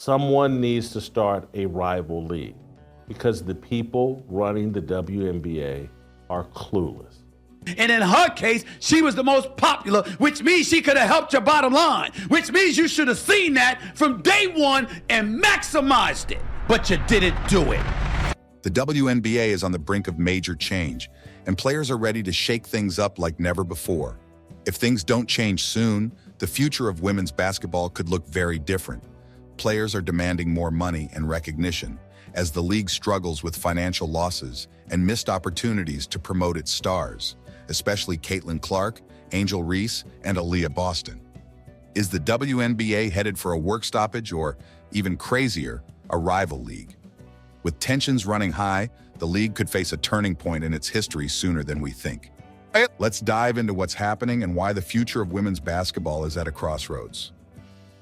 Someone needs to start a rival league because the people running the WNBA are clueless. And in her case, she was the most popular, which means she could have helped your bottom line, which means you should have seen that from day one and maximized it, but you didn't do it. The WNBA is on the brink of major change, and players are ready to shake things up like never before. If things don't change soon, the future of women's basketball could look very different. Players are demanding more money and recognition as the league struggles with financial losses and missed opportunities to promote its stars, especially Caitlinclark, Angel Reese, and Aaliyah Boston. Is the WNBA headed for a work stoppage or, even crazier, a rival league? With tensions running high, the league could face a turning point in its history sooner than we think. Let's dive into what's happening and why the future of women's basketball is at a crossroads.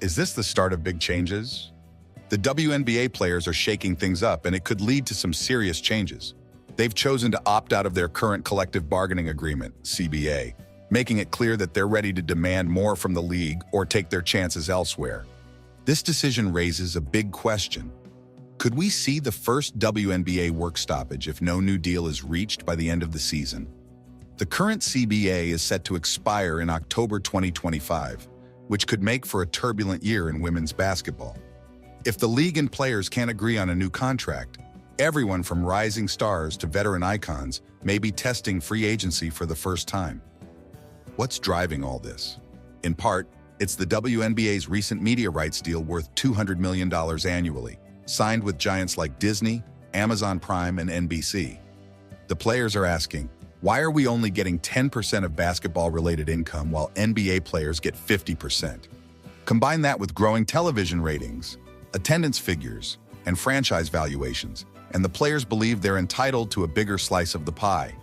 Is this the start of big changes? The WNBA players are shaking things up, and it could lead to some serious changes. They've chosen to opt out of their current collective bargaining agreement, CBA, making it clear that they're ready to demand more from the league or take their chances elsewhere. This decision raises a big question. Could we see the first WNBA work stoppage if no new deal is reached by the end of the season? The current CBA is set to expire in October 2025, which could make for a turbulent year in women's basketball. If the league and players can't agree on a new contract, everyone from rising stars to veteran icons may be testing free agency for the first time. What's driving all this? In part, it's the WNBA's recent media rights deal worth $200 million annually, signed with giants like Disney, Amazon Prime, and NBC. The players are asking, why are we only getting 10% of basketball-related income while NBA players get 50%? Combine that with growing television ratings, attendance figures, and franchise valuations, and the players believe they're entitled to a bigger slice of the pie.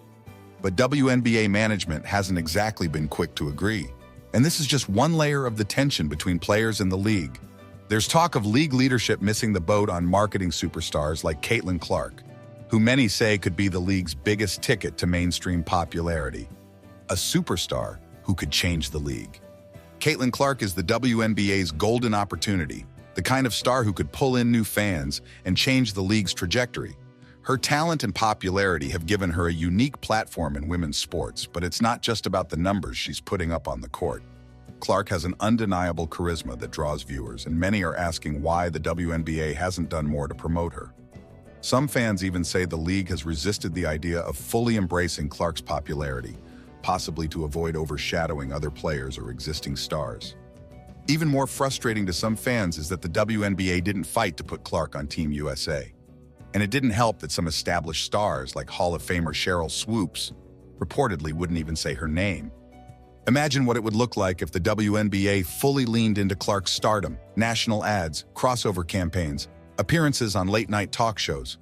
But WNBA management hasn't exactly been quick to agree. And this is just one layer of the tension between players and the league. There's talk of league leadership missing the boat on marketing superstars like Caitlinclark, who many say could be the league's biggest ticket to mainstream popularity. A superstar who could change the league. Caitlinclark is the WNBA's golden opportunity, the kind of star who could pull in new fans and change the league's trajectory. Her talent and popularity have given her a unique platform in women's sports, but it's not just about the numbers she's putting up on the court. Clark has an undeniable charisma that draws viewers, and many are asking why the WNBA hasn't done more to promote her. Some fans even say the league has resisted the idea of fully embracing Clark's popularity, possibly to avoid overshadowing other players or existing stars. Even more frustrating to some fans is that the WNBA didn't fight to put Clark on Team USA. And it didn't help that some established stars like Hall of Famer Cheryl Swoops reportedly wouldn't even say her name. Imagine what it would look like if the WNBA fully leaned into Clark's stardom, national ads, crossover campaigns, appearances on late-night talk shows.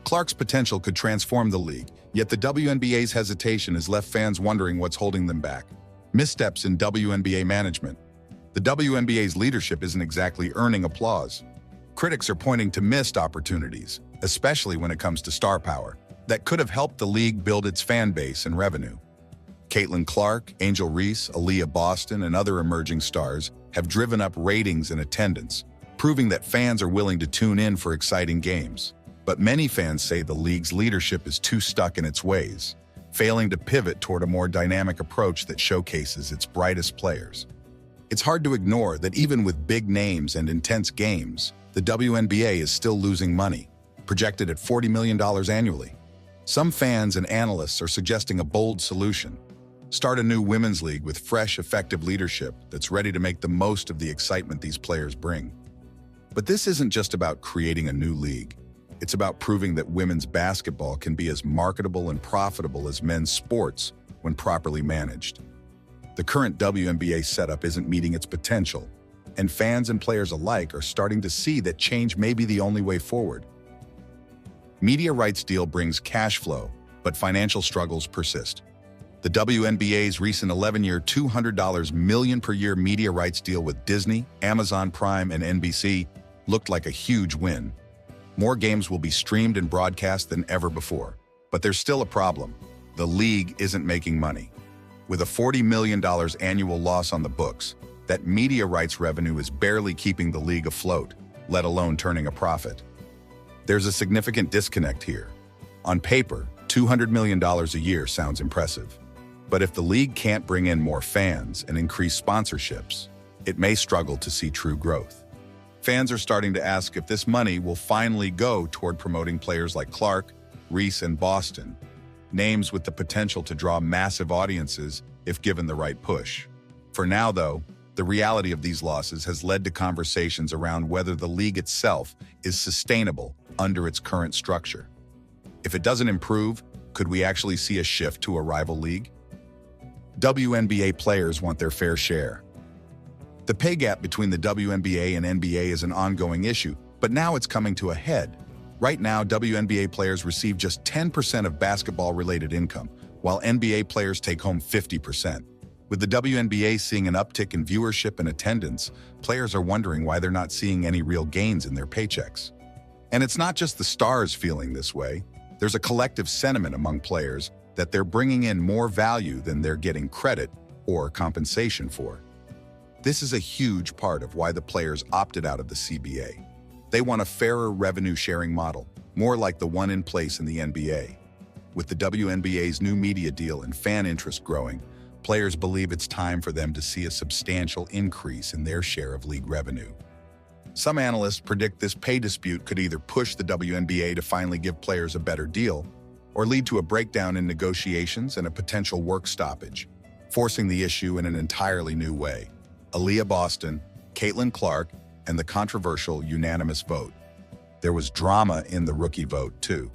Clark's potential could transform the league, yet the WNBA's hesitation has left fans wondering what's holding them back. Missteps in WNBA management. The WNBA's leadership isn't exactly earning applause. Critics are pointing to missed opportunities, especially when it comes to star power, that could have helped the league build its fan base and revenue. Caitlinclark, Angel Reese, Aaliyah Boston, and other emerging stars have driven up ratings and attendance, proving that fans are willing to tune in for exciting games. But many fans say the league's leadership is too stuck in its ways, failing to pivot toward a more dynamic approach that showcases its brightest players. It's hard to ignore that even with big names and intense games, the WNBA is still losing money, projected at $40 million annually. Some fans and analysts are suggesting a bold solution. Start a new women's league with fresh, effective leadership that's ready to make the most of the excitement these players bring. But this isn't just about creating a new league. It's about proving that women's basketball can be as marketable and profitable as men's sports when properly managed. The current WNBA setup isn't meeting its potential, and fans and players alike are starting to see that change may be the only way forward. Media rights deal brings cash flow, but financial struggles persist. The WNBA's recent 11-year $200 million per year media rights deal with Disney, Amazon Prime, and NBC looked like a huge win. More games will be streamed and broadcast than ever before. But there's still a problem. The league isn't making money. With a $40 million annual loss on the books, that media rights revenue is barely keeping the league afloat. let alone turning a profit. There's a significant disconnect here. On paper, $200 million a year sounds impressive. But if the league can't bring in more fans and increase sponsorships, it may struggle to see true growth. Fans are starting to ask if this money will finally go toward promoting players like Clark, Reese, and Boston, names with the potential to draw massive audiences if given the right push. For now, though, the reality of these losses has led to conversations around whether the league itself is sustainable under its current structure. If it doesn't improve, could we actually see a shift to a rival league? WNBA players want their fair share. The pay gap between the WNBA and NBA is an ongoing issue, but now it's coming to a head. Right now, WNBA players receive just 10% of basketball-related income, while NBA players take home 50%. With the WNBA seeing an uptick in viewership and attendance, players are wondering why they're not seeing any real gains in their paychecks. And it's not just the stars feeling this way. There's a collective sentiment among players that they're bringing in more value than they're getting credit or compensation for. This is a huge part of why the players opted out of the CBA. They want a fairer revenue-sharing model, more like the one in place in the NBA. With the WNBA's new media deal and fan interest growing, players believe it's time for them to see a substantial increase in their share of league revenue. Some analysts predict this pay dispute could either push the WNBA to finally give players a better deal, or lead to a breakdown in negotiations and a potential work stoppage, forcing the issue in an entirely new way. Aaliyah Boston, Caitlinclark, and the controversial unanimous vote. There was drama in the rookie vote, too.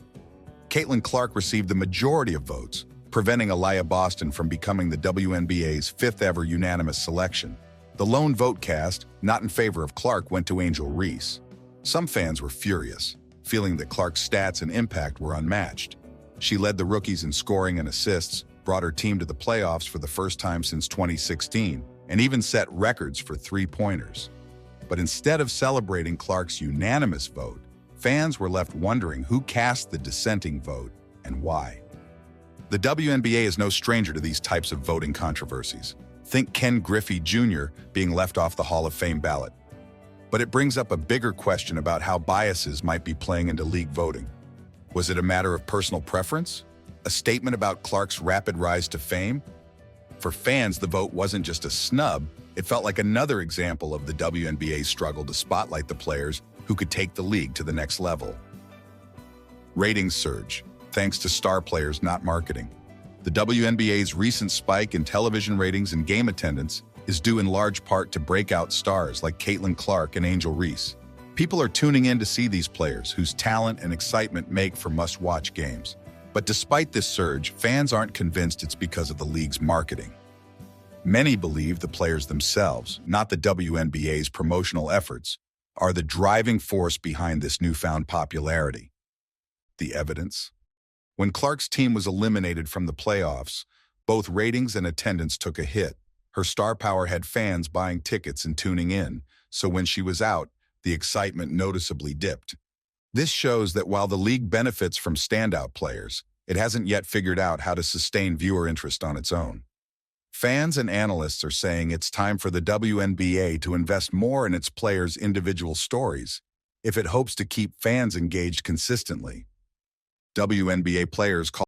Caitlinclark received the majority of votes, preventing Aaliyah Boston from becoming the WNBA's fifth-ever unanimous selection. The lone vote cast, not in favor of Clark, went to Angel Reese. Some fans were furious, feeling that Clark's stats and impact were unmatched. She led the rookies in scoring and assists, brought her team to the playoffs for the first time since 2016, and even set records for three-pointers. But instead of celebrating Clark's unanimous vote, fans were left wondering who cast the dissenting vote and why. The WNBA is no stranger to these types of voting controversies. Think Ken Griffey Jr. being left off the Hall of Fame ballot. But it brings up a bigger question about how biases might be playing into league voting. Was it a matter of personal preference? A statement about Clark's rapid rise to fame? For fans, the vote wasn't just a snub, it felt like another example of the WNBA's struggle to spotlight the players who could take the league to the next level. Ratings surge, thanks to star players, not marketing. The WNBA's recent spike in television ratings and game attendance is due in large part to breakout stars like Caitlinclark and Angel Reese. People are tuning in to see these players whose talent and excitement make for must-watch games. But despite this surge, fans aren't convinced it's because of the league's marketing. Many believe the players themselves, not the WNBA's promotional efforts, are the driving force behind this newfound popularity. The evidence? When Clark's team was eliminated from the playoffs, both ratings and attendance took a hit. Her star power had fans buying tickets and tuning in, so when she was out, the excitement noticeably dipped. This shows that while the league benefits from standout players, it hasn't yet figured out how to sustain viewer interest on its own. Fans and analysts are saying it's time for the WNBA to invest more in its players' individual stories if it hopes to keep fans engaged consistently. WNBA players call